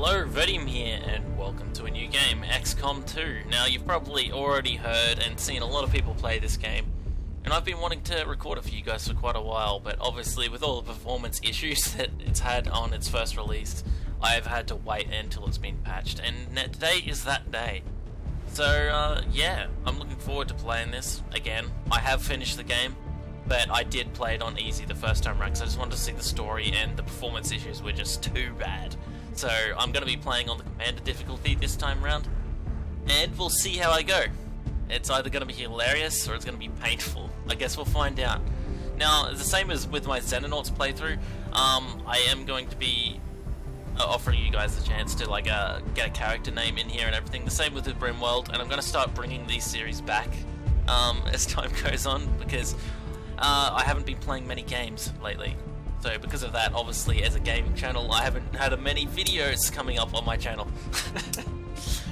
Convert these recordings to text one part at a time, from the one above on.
Hello, Vedim here, and welcome to a new game, Xcom2. Now, you've probably already heard and seen a lot of people play this game, and I've been wanting to record it for you guys for quite a while, but obviously with all the performance issues that it's had on its first release, I've had to wait until it's been patched, and today is that day. So, yeah, I'm looking forward to playing this again. I have finished the game, but I did play it on easy the first time around, because I just wanted to see the story, and the performance issues were just too bad. So I'm going to be playing on the Commander difficulty this time around, and we'll see how I go. It's either going to be hilarious or it's going to be painful. I guess we'll find out. Now, the same as with my Xenonauts playthrough, I am going to be offering you guys the chance to get a character name in here and everything. The same with the Brimworld, and I'm going to start bringing these series back as time goes on, because I haven't been playing many games lately. So because of that, obviously, as a gaming channel, I haven't had many videos coming up on my channel.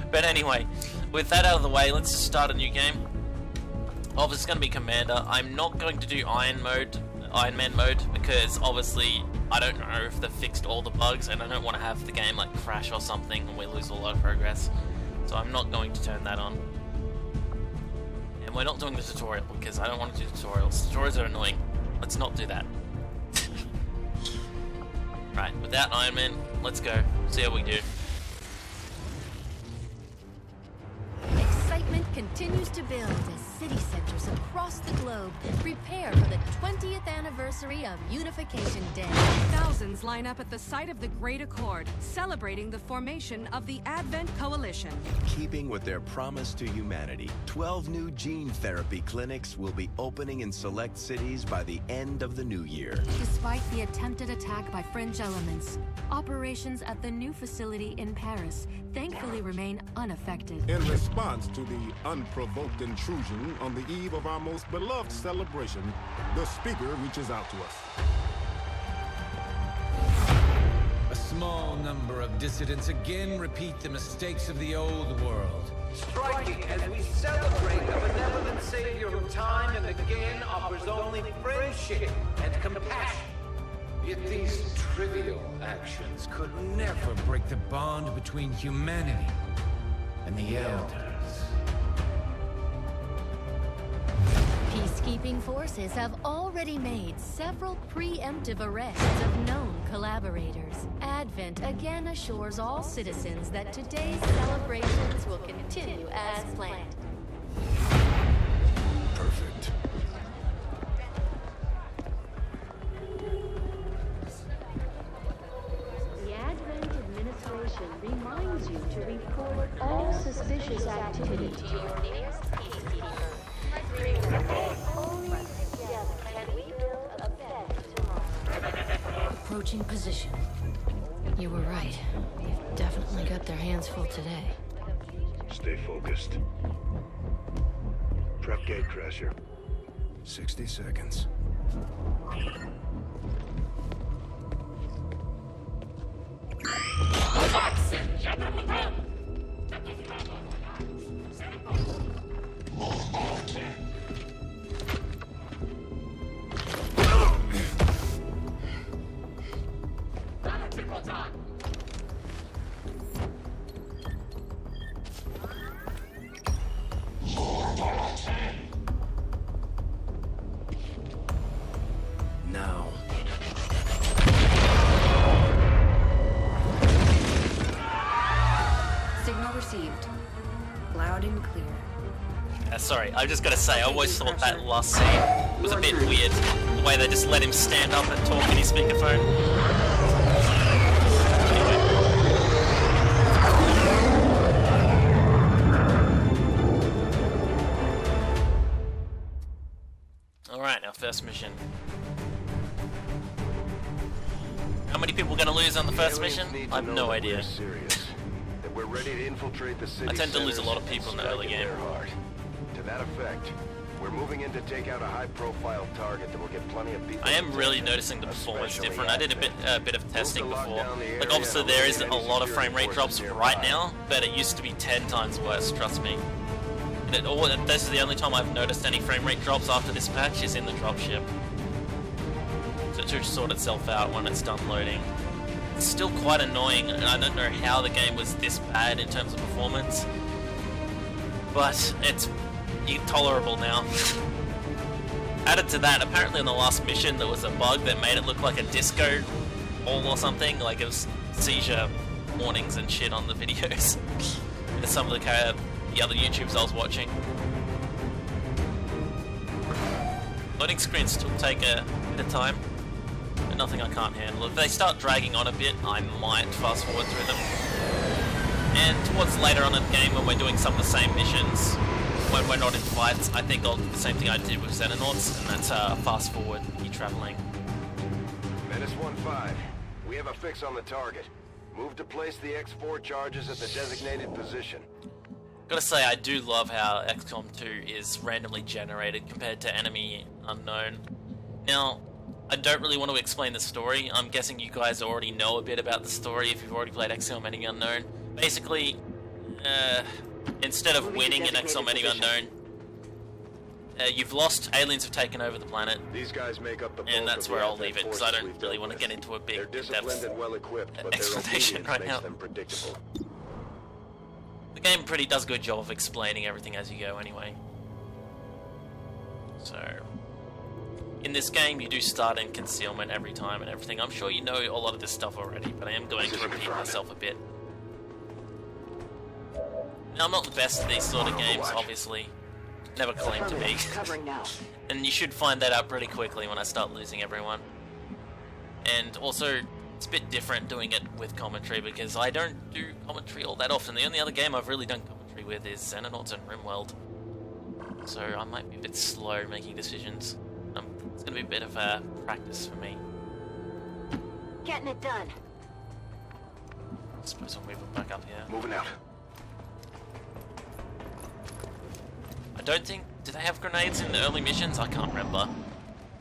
But anyway, with that out of the way, let's just start a new game. Obviously, it's going to be Commander. I'm not going to do Iron Man mode, because obviously, I don't know if they've fixed all the bugs, and I don't want to have the game crash or something, and we lose a lot of progress. So I'm not going to turn that on. And we're not doing the tutorial, because I don't want to do tutorials. Tutorials are annoying. Let's not do that. Right, without Iron Man, let's go. See how we do. Excitement continues to build as city centers across the globe prepare for the 20th anniversary of Unification Day. Thousands line up at the site of the Great Accord, celebrating the formation of the Advent Coalition. Keeping with their promise to humanity, 12 new gene therapy clinics will be opening in select cities by the end of the new year. Despite the attempted attack by French elements, operations at the new facility in Paris thankfully remain unaffected. In response to the unprovoked intrusion on the eve of our most beloved celebration, the speaker reaches out to us. A small number of dissidents again repeat the mistakes of the old world. Striking as we celebrate a benevolent savior who time and again offers only friendship and compassion. Yet these trivial actions could never break the bond between humanity and the Elders. Peacekeeping forces have already made several preemptive arrests of known collaborators. Advent again assures all citizens that today's celebrations will continue as planned. Perfect. The Advent administration reminds you to report all suspicious activity to your nearest peacekeeper. Only together can we build a better tomorrow. Approaching position. You were right. They've definitely got their hands full today. Stay focused. Prep gate crasher. 60 seconds. Now. Signal received. Loud and clear. Sorry, I just gotta say, I always thought that last scene was a bit weird. The way they just let him stand up and talk in his speakerphone. Alright, our first mission. How many people are gonna lose on the first mission? I have no idea. We're serious. That we're ready to infiltrate the city. I tend to lose a lot of people in the early game. To that effect, we're moving in to take out a high-profile target that will get plenty of people. I am really noticing the performance different. I did a bit of testing before. Like, obviously there is a lot of frame rate drops right now, but it used to be 10 times worse, trust me. And this is the only time I've noticed any frame rate drops after this patch is in the dropship. So it should sort itself out when it's done loading. it's still quite annoying, and I don't know how the game was this bad in terms of performance, but it's tolerable now. Added to that, apparently on the last mission there was a bug that made it look like a disco ball or something, like it was seizure warnings and shit on the videos. And some of the other YouTubes I was watching. Loading screens still take a bit of time, but nothing I can't handle. If they start dragging on a bit, I might fast forward through them. And towards later on in the game, when we're doing some of the same missions, when we're not in fights, I think I'll do the same thing I did with Xenonauts, and that's fast forward, keep traveling. Menace 1-5, we have a fix on the target. Move to place the X4 charges at the designated position. Gotta say, I do love how Xcom2 is randomly generated compared to Enemy Unknown. Now, I don't really want to explain the story. I'm guessing you guys already know a bit about the story if you've already played XCOM Enemy Unknown. Basically, instead of winning in XCOM Enemy Unknown, you've lost, aliens have taken over the planet. These guys make up the bulk and that's of where the I'll leave it, because I don't really want to get into a big They're disciplined and well equipped, but their explanation obedience right makes now. them predictable. The game pretty does a good job of explaining everything as you go anyway. So, in this game you do start in concealment every time and everything. I'm sure you know a lot of this stuff already, but I am going to repeat myself a bit. Now, I'm not the best at these sort of games, obviously. Never claimed to be. And you should find that out pretty quickly when I start losing everyone. And also, it's a bit different doing it with commentary, because I don't do commentary all that often. The only other game I've really done commentary with is Xenonauts and RimWorld. So I might be a bit slow making decisions. It's going to be a bit of a practice for me. Getting it done. I suppose I'll move it back up here. Moving out. I don't think... Do they have grenades in the early missions? I can't remember.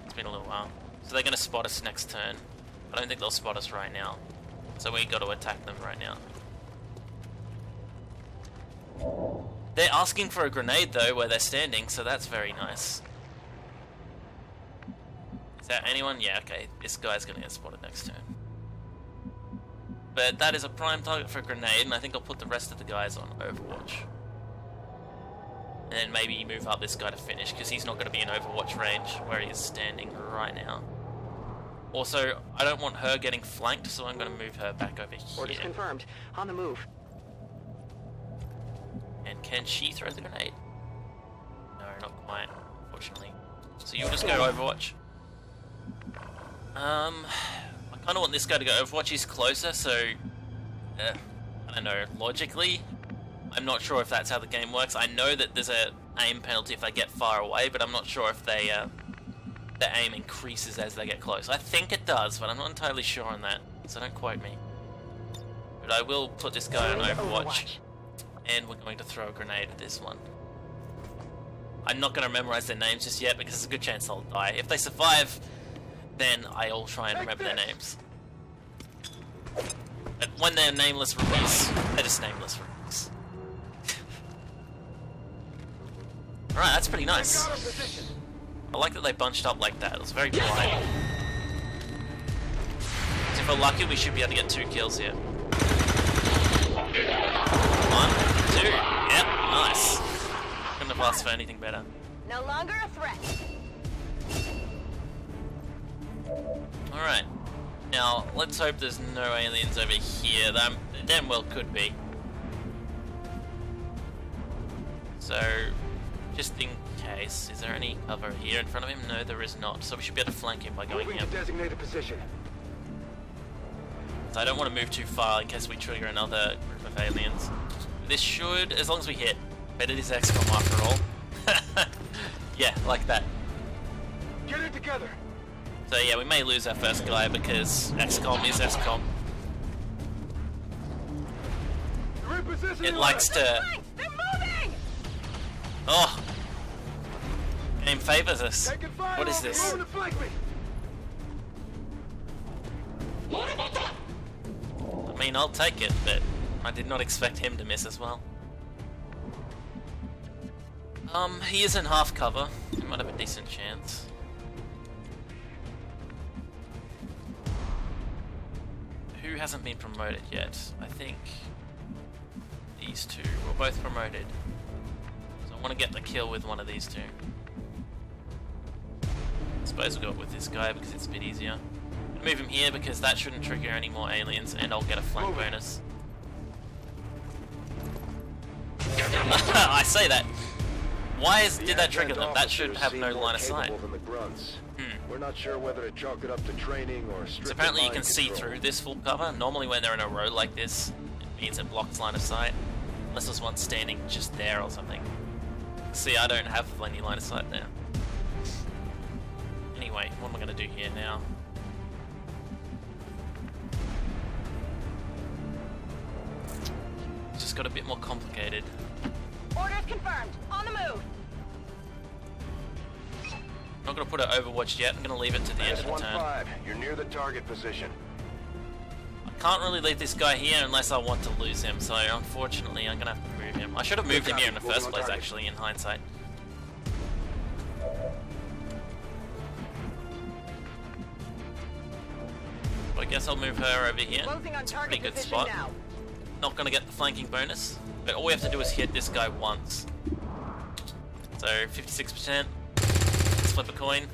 It's been a little while. So they're going to spot us next turn. I don't think they'll spot us right now. So we got to attack them right now. They're asking for a grenade though where they're standing, so that's very nice. Is that anyone? Yeah, okay. This guy's going to get spotted next turn. But that is a prime target for a grenade, and I think I'll put the rest of the guys on Overwatch. And then maybe move up this guy to finish, because he's not going to be in Overwatch range where he is standing right now. Also, I don't want her getting flanked, so I'm going to move her back over here. Orders confirmed. On the move. And can she throw the grenade? No, not quite, unfortunately. So you'll just go Overwatch. I kind of want this guy to go Overwatch. He's closer, so... I don't know, logically, I'm not sure if that's how the game works. I know that there's a aim penalty if they get far away, but I'm not sure if they... the aim increases as they get close. I think it does, but I'm not entirely sure on that, so don't quote me. But I will put this guy on Overwatch, and we're going to throw a grenade at this one. I'm not going to memorize their names just yet, because there's a good chance they'll die. If they survive, then I'll try and remember their names. But when they're nameless rookies, they're just nameless rookies. Alright, that's pretty nice. I like that they bunched up like that. It was very polite. So if we're lucky, we should be able to get 2 kills here. 1, 2. Yep, nice. Couldn't have asked for anything better. No longer a threat. Alright. Now, let's hope there's no aliens over here. There damn well could be. So, just in case, is there any cover here in front of him? No, there is not. So we should be able to flank him by going here. Designated position. So I don't want to move too far in case we trigger another group of aliens. This should, as long as we hit. But it is XCOM after all. Yeah, like that. Get it together. So yeah, we may lose our first guy because XCOM is XCOM. It likes to... They're moving! Oh! Game favors us. What is this? I mean, I'll take it, but I did not expect him to miss as well. He is in half cover. He might have a decent chance. Who Who hasn't been promoted yet? I think these two were both promoted. So I want to get the kill with one of these two. I suppose we'll go with this guy because it's a bit easier. Move him here because that shouldn't trigger any more aliens and I'll get a flank bonus. I say that. Why did that trigger them? That should have no line of sight. We're not sure whether to chalk it up to training or so apparently you can see through this full cover. Normally when they're in a row like this, it means it blocks line of sight. Unless there's one standing just there or something. See, I don't have any line of sight there. Anyway, what am I going to do here now? It's just got a bit more complicated. Orders confirmed. On the move. I'm not going to put it Overwatch yet. I'm going to leave it to the end of the turn. 1-5. You're near the target position. I can't really leave this guy here unless I want to lose him, so unfortunately I'm going to have to move him. I should have moved him here in the first place, actually, in hindsight. I guess I'll move her over here. It's a pretty good spot. Not going to get the flanking bonus, but all we have to do is hit this guy once. So 56%. Let's flip a coin.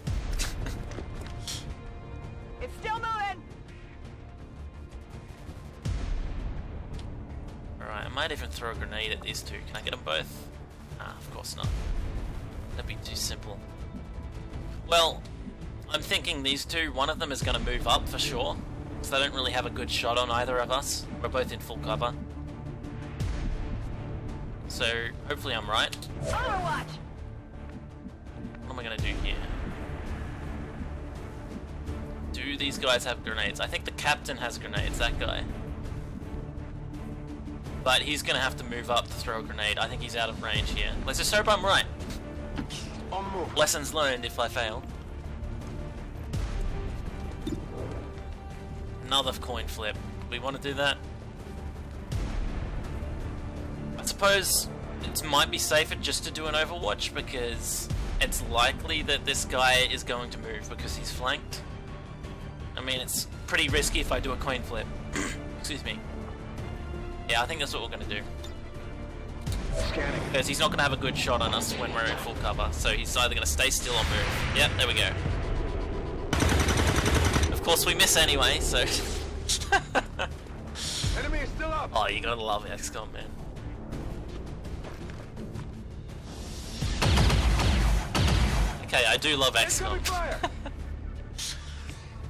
It's still moving. Alright, I might even throw a grenade at these two. Can I get them both? Ah, of course not. That'd be too simple. Well, I'm thinking these two, one of them is going to move up for sure. So they don't really have a good shot on either of us. We're both in full cover. So, hopefully I'm right. Overwatch. What am I going to do here? Do these guys have grenades? I think the captain has grenades, that guy. But he's going to have to move up to throw a grenade. I think he's out of range here. Let's just hope I'm right. Lessons learned if I fail. Another coin flip. We want to do that? I suppose it might be safer just to do an Overwatch because it's likely that this guy is going to move because he's flanked. I mean, it's pretty risky if I do a coin flip. Excuse me. Yeah, I think that's what we're going to do. Because he's not going to have a good shot on us when we're in full cover, so he's either going to stay still or move. Yep, there we go. Of course we miss anyway, so... Enemy is still up. Oh, you gotta love XCOM, man. Okay, I do love XCOM.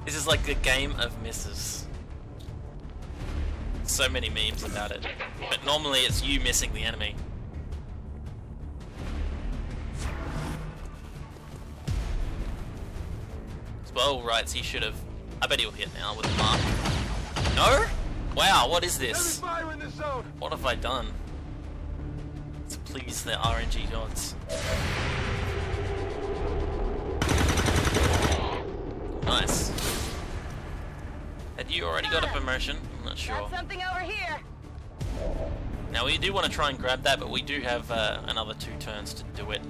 This is like a game of misses. So many memes about it. But normally it's you missing the enemy. Well, right, he should have. I bet he'll hit now with the mark. No? Wow, what is this? What have I done? To please the RNG gods. Nice. Had you already got a promotion? I'm not sure. Got something over here. Now we do want to try and grab that, but we do have another 2 turns to do it.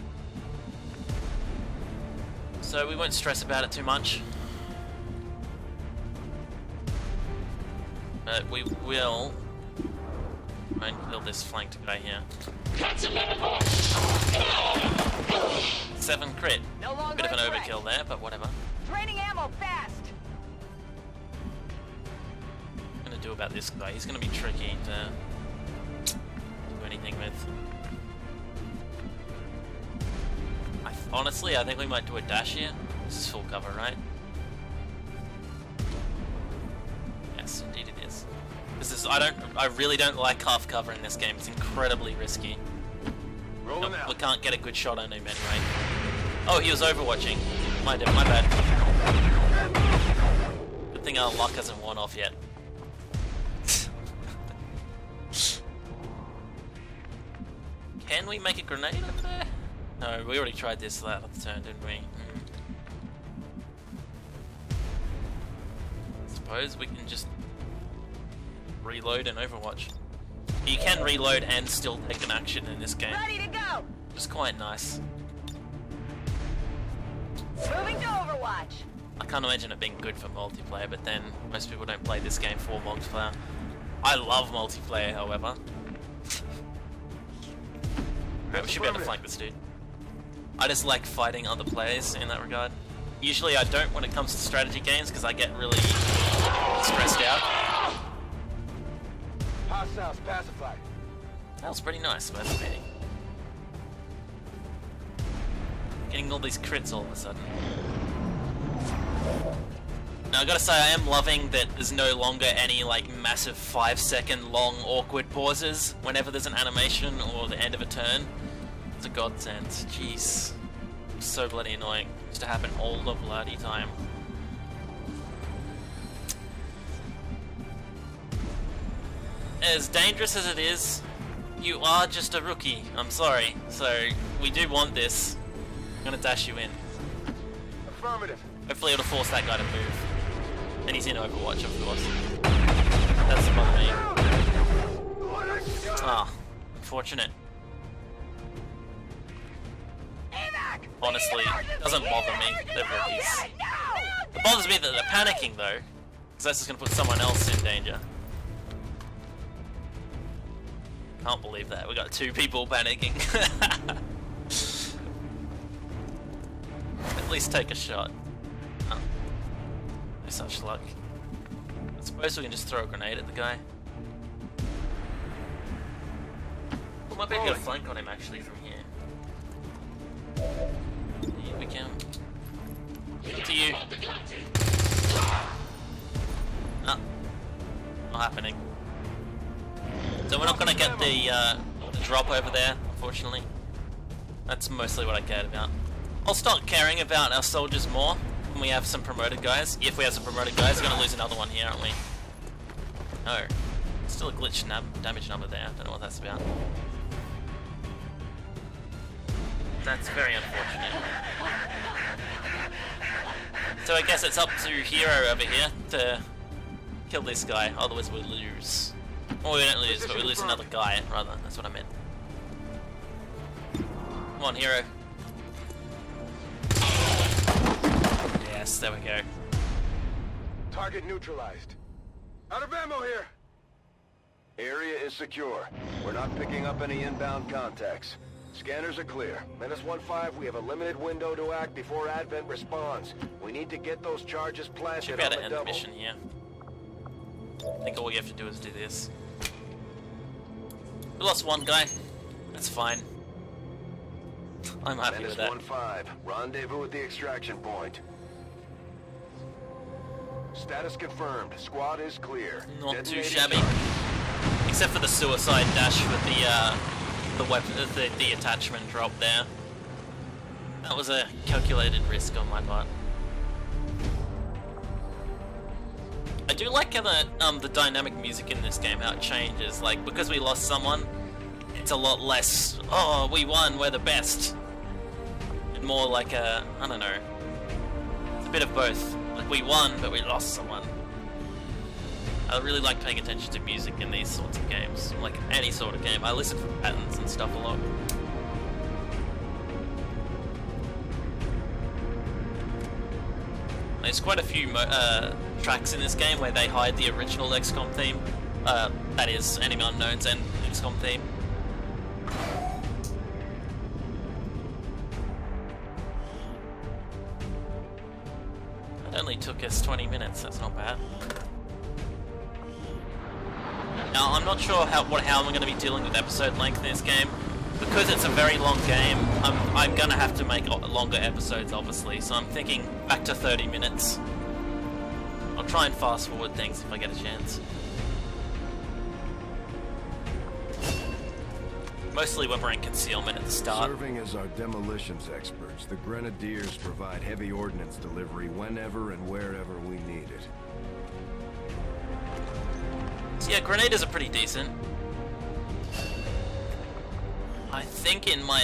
So we won't stress about it too much. But we will try and kill this flanked guy here. 7 crit. Bit of an overkill there, but whatever. Draining ammo fast. What I'm gonna do about this guy? He's gonna be tricky to do anything with. Honestly, I think we might do a dash here. This is full cover, right? Yes, indeed it is. This is. I really don't like half cover in this game. It's incredibly risky. Nope, we can't get a good shot on him anyway. Oh, he was overwatching. My bad. Good thing our luck hasn't worn off yet. Can we make a grenade over there? No, we already tried this last turn, didn't we? Suppose we can just reload and Overwatch. You can reload and still take an action in this game. Ready to go. Just quite nice. Moving to Overwatch. I can't imagine it being good for multiplayer, but then most people don't play this game for multiplayer. I love multiplayer, however. We should be able to flank this dude. I just like fighting other players in that regard. Usually I don't when it comes to strategy games because I get really stressed out. Hostiles pacified. That was pretty nice, by the way. Getting all these crits all of a sudden. Now I gotta say, I am loving that there's no longer any like massive 5-second long awkward pauses whenever there's an animation or the end of a turn. It's a godsend. Jeez. So bloody annoying. Used to happen all the bloody time. As dangerous as it is, you are just a rookie. I'm sorry. So we do want this. I'm gonna dash you in. Affirmative. Hopefully it'll force that guy to move. And he's in Overwatch, of course. That's above me. Ah, unfortunate. Honestly, it doesn't bother me, they're rookies. It bothers me that they're panicking though, because that's just going to put someone else in danger. Can't believe that, we got 2 people panicking. At least take a shot. Oh. No such luck. I suppose we can just throw a grenade at the guy. We might be able to get a flank on him actually from here. Here we can. Up to you. Ah. Not happening. So we're not gonna get the drop over there, unfortunately. That's mostly what I cared about. I'll start caring about our soldiers more when we have some promoted guys. If we have some promoted guys, we're gonna lose another one here, aren't we? No. Still a glitch damage number there. Don't know what that's about. That's very unfortunate. So I guess it's up to Hero over here to kill this guy, otherwise we lose. Well, we don't lose, but we lose another guy, rather. That's what I meant. Come on, Hero. Yes, there we go. Target neutralized. Out of ammo here. Area is secure. We're not picking up any inbound contacts. Scanners are clear. -15, we have a limited window to act before Advent responds. We need to get those charges planted Should be able on to the end the double. mission here. I think all we have to do is do this. We lost one guy. That's fine. I'm happy with that. -15, rendezvous at the extraction point. Status confirmed. Squad is clear. Not too Detonating shabby. charge. Except for the suicide dash with the weapon, the attachment drop there. That was a calculated risk on my part. I do like how the dynamic music in this game, how it changes. Like, because we lost someone, it's a lot less, oh, we won, we're the best. And more like a, I don't know, it's a bit of both. Like, we won, but we lost someone. I really like paying attention to music in these sorts of games. Like, any sort of game. I listen for patterns and stuff a lot. There's quite a few tracks in this game where they hide the original XCOM theme. That is, Enemy Unknown's and XCOM theme. It only took us 20 minutes, that's not bad. Now, I'm not sure how I'm going to be dealing with episode length in this game. Because it's a very long game, I'm going to have to make longer episodes, obviously, so I'm thinking back to 30 minutes. I'll try and fast forward things if I get a chance. Mostly when we're in concealment at the start. Serving as our demolitions experts, the Grenadiers provide heavy ordnance delivery whenever and wherever we need it. So yeah, grenadiers are pretty decent. I think in my,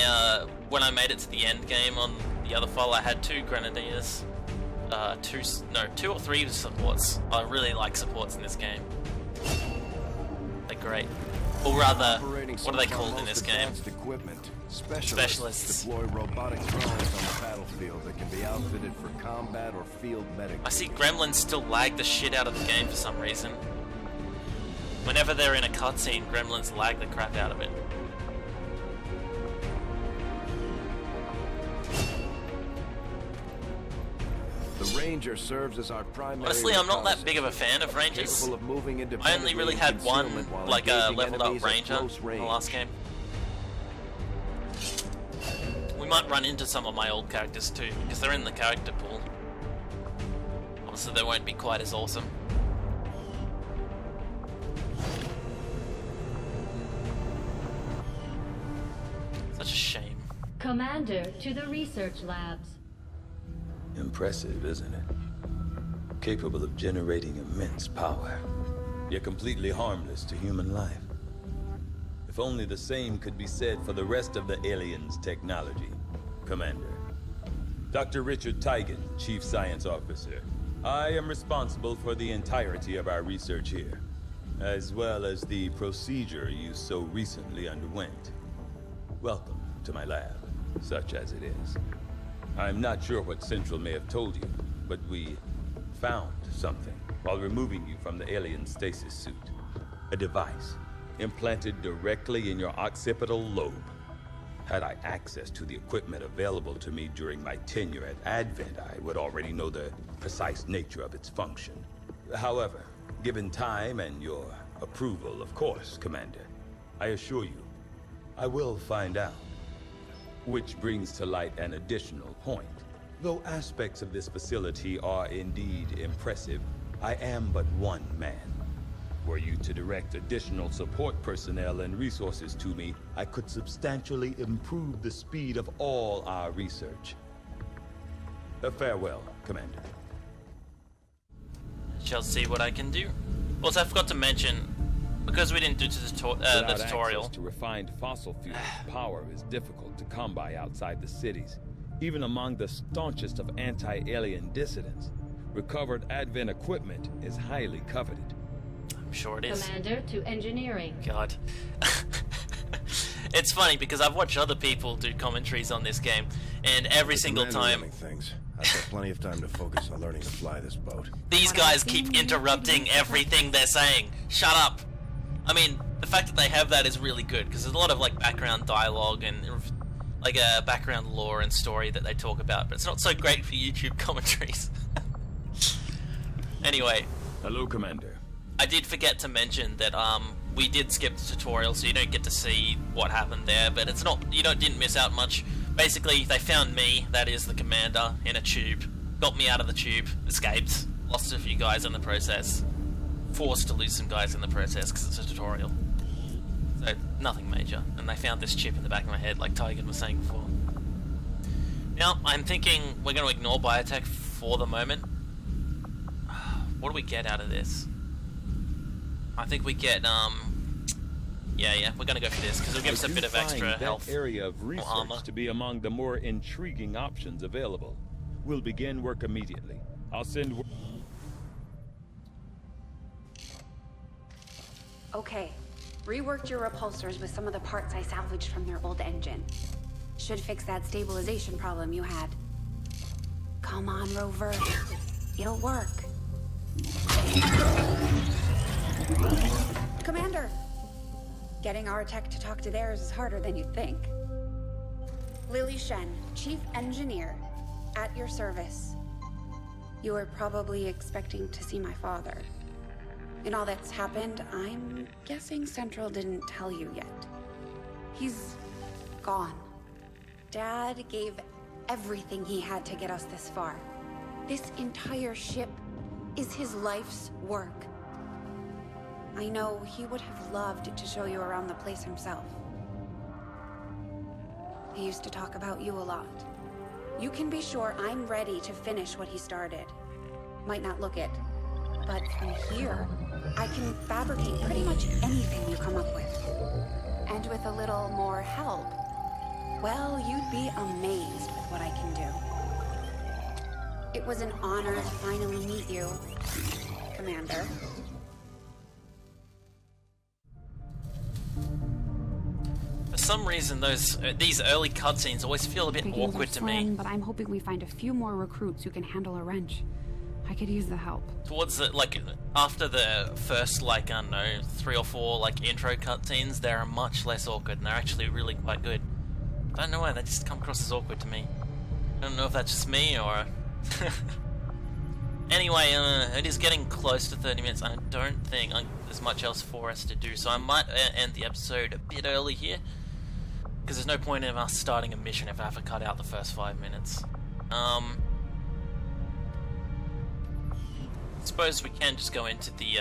when I made it to the end game on the other file, I had 2 grenadiers. 2 or 3 supports. I really like supports in this game. They're great. Or rather, Operating what are they some of our called in most this game? advanced equipment. Specialists. Deploy robotic drones on the battlefield that can be outfitted for combat or field medic. I see gremlins still lag the shit out of the game for some reason. Whenever they're in a cutscene, gremlins lag the crap out of it. The Ranger serves as our primary. Honestly, I'm not that big of a fan of Rangers. Capable of moving I only really had one, like a leveled up Ranger in the range. last game. We might run into some of my old characters too, because they're in the character pool. Obviously, they won't be quite as awesome. Such a shame. Commander, to the research labs. Impressive, isn't it? Capable of generating immense power, yet completely harmless to human life. If only the same could be said for the rest of the aliens' technology, Commander. Dr. Richard Tigan, Chief Science Officer. I am responsible for the entirety of our research here, as well as the procedure you so recently underwent. Welcome to my lab, such as it is. I'm not sure what Central may have told you, but we found something while removing you from the alien stasis suit. A device implanted directly in your occipital lobe. Had I access to the equipment available to me during my tenure at Advent, I would already know the precise nature of its function. However, given time and your approval, of course, Commander, I assure you, I will find out. Which brings to light an additional point. Though aspects of this facility are indeed impressive, I am but one man. Were you to direct additional support personnel and resources to me, I could substantially improve the speed of all our research. Farewell, Commander. Shall see what I can do. Also, I forgot to mention, because we didn't do the tutorial. Access to refined fossil fuel power is difficult to come by outside the cities, even among the staunchest of anti-alien dissidents. Recovered Advent equipment is highly coveted. I'm sure it is. Commander, to engineering. God. It's funny because I've watched other people do commentaries on this game, and every single time... Things. I've got plenty of time to focus on learning to fly this boat. These guys keep interrupting everything they're saying. Shut up. I mean, the fact that they have that is really good, because there's a lot of like background dialogue and like a background lore and story that they talk about, but it's not so great for YouTube commentaries. Anyway. Hello, Commander. I did forget to mention that we did skip the tutorial, so you don't get to see what happened there, but it's not, you didn't miss out much. Basically, they found me, that is the commander, in a tube, got me out of the tube, escaped, lost a few guys in the process, forced to lose some guys in the process because it's a tutorial. So, nothing major. And they found this chip in the back of my head, like Tigan was saying before. Now, I'm thinking we're going to ignore biotech for the moment. What do we get out of this? I think we get, yeah, we're going to go for this, because it'll give us a bit of extra health Area of or research armor. to be among the more intriguing options available. We'll begin work immediately. I'll send... Okay. Reworked your repulsors with some of the parts I salvaged from their old engine. Should fix that stabilization problem you had. Come on, Rover. It'll work. Commander! Getting our tech to talk to theirs is harder than you'd think. Lily Shen, Chief Engineer, at your service. You were probably expecting to see my father. In all that's happened, I'm guessing Central didn't tell you yet. He's gone. Dad gave everything he had to get us this far. This entire ship is his life's work. I know he would have loved to show you around the place himself. He used to talk about you a lot. You can be sure I'm ready to finish what he started. Might not look it, but from here, I can fabricate pretty much anything you come up with. And with a little more help, well, you'd be amazed with what I can do. It was an honor to finally meet you, Commander. some reason these early cutscenes always feel a bit Beginnings awkward are to me. slim, but I'm hoping we find a few more recruits who can handle a wrench. I could use the help. Towards the, like, after the first, like, I don't know, 3 or 4, like, intro cutscenes, they are much less awkward, and they're actually really quite good. I don't know why, they just come across as awkward to me. I don't know if that's just me, or... Anyway, it is getting close to 30 minutes. I don't think there's much else for us to do, so I might end the episode a bit early here, because there's no point in us starting a mission if I have to cut out the first 5 minutes. Suppose we can just go into the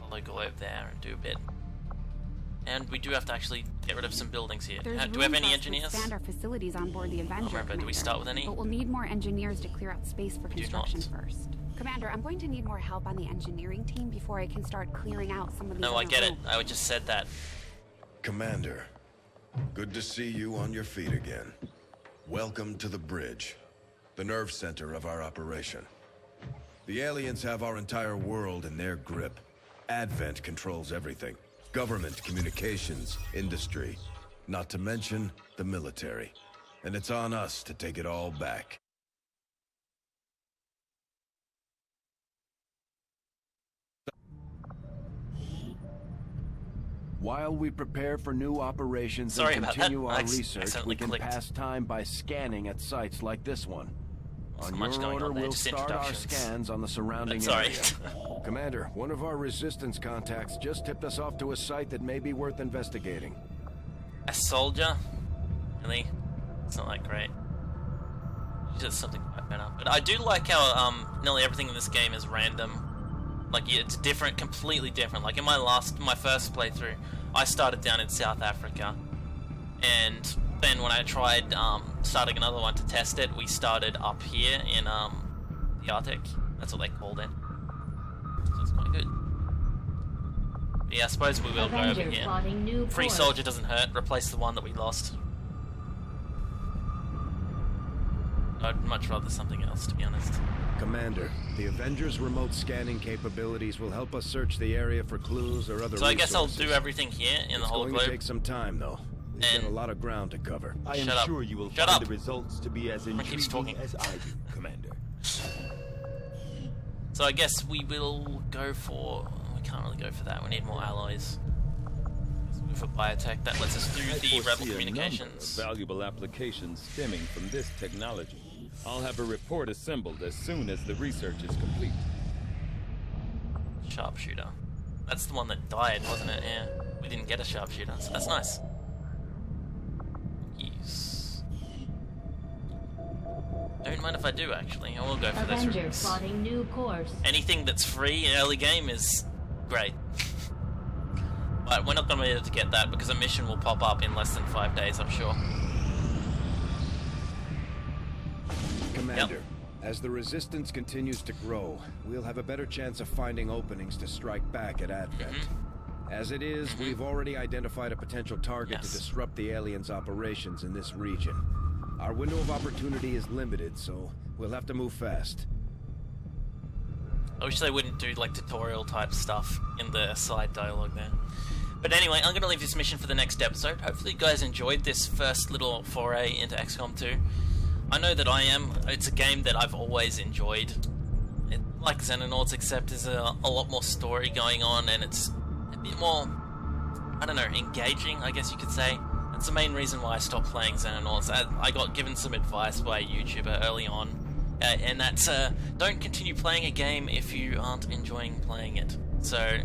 logo over there and do a bit. And we do have to actually get rid of some buildings here. Do we have any engineers? Expand our facilities on board the Avenger, Commander. Do we start with any? But we'll need more engineers to clear out space for construction first. Commander, I'm going to need more help on the engineering team before I can start clearing out some of these. No, I get it. I just said that. Commander, good to see you on your feet again. Welcome to the bridge, the nerve center of our operation. The aliens have our entire world in their grip. Advent controls everything. Government, communications, industry. Not to mention the military. And it's on us to take it all back. While we prepare for new operations and continue our research, we can pass time by scanning at sites like this one. On your order, we'll start our scans on the surrounding area. Commander, one of our resistance contacts just tipped us off to a site that may be worth investigating. A soldier? Really? It's not that great. Just something quite better. But I do like how nearly everything in this game is random. Like, it's different, completely different. Like in my first playthrough, I started down in South Africa, and then when I tried starting another one to test it, we started up here in the Arctic. That's what they called it. So it's quite good. But yeah, I suppose we will go over here. Free soldier doesn't hurt. Replace the one that we lost. I'd much rather something else, to be honest. Commander, the Avengers' remote scanning capabilities will help us search the area for clues or other resources. So I guess I'll do everything here in the whole globe. It's going to take some time, though. We've got a lot of ground to cover. I am sure you will find the results to be as intriguing as I do, Commander. So I guess we will go for... We can't really go for that. We need more alloys. Let's move for biotech. That lets us through the rebel communications. Valuable applications stemming from this technology. I'll have a report assembled as soon as the research is complete. Sharpshooter. That's the one that died, wasn't it? Yeah. We didn't get a sharpshooter, so that's nice. Yes. Don't mind if I do, actually. I will go for this route. Plotting new course. Anything that's free in early game is great. But we're not going to be able to get that because a mission will pop up in less than 5 days, I'm sure. Commander, as the resistance continues to grow, we'll have a better chance of finding openings to strike back at Advent. As it is, we've already identified a potential target to disrupt the aliens' operations in this region. Our window of opportunity is limited, so we'll have to move fast. I wish they wouldn't do like tutorial type stuff in the side dialogue there. But anyway, I'm going to leave this mission for the next episode. Hopefully you guys enjoyed this first little foray into XCOM 2. I know that I am. It's a game that I've always enjoyed. It, like Xenonauts, except there's a lot more story going on, and it's a bit more, I don't know, engaging, I guess you could say. That's the main reason why I stopped playing Xenonauts. I got given some advice by a YouTuber early on, and that's, don't continue playing a game if you aren't enjoying playing it. So,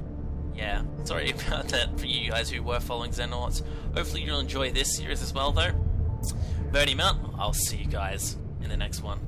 yeah, sorry about that for you guys who were following Xenonauts. Hopefully you'll enjoy this series as well, though. Birdie Mount, I'll see you guys in the next one.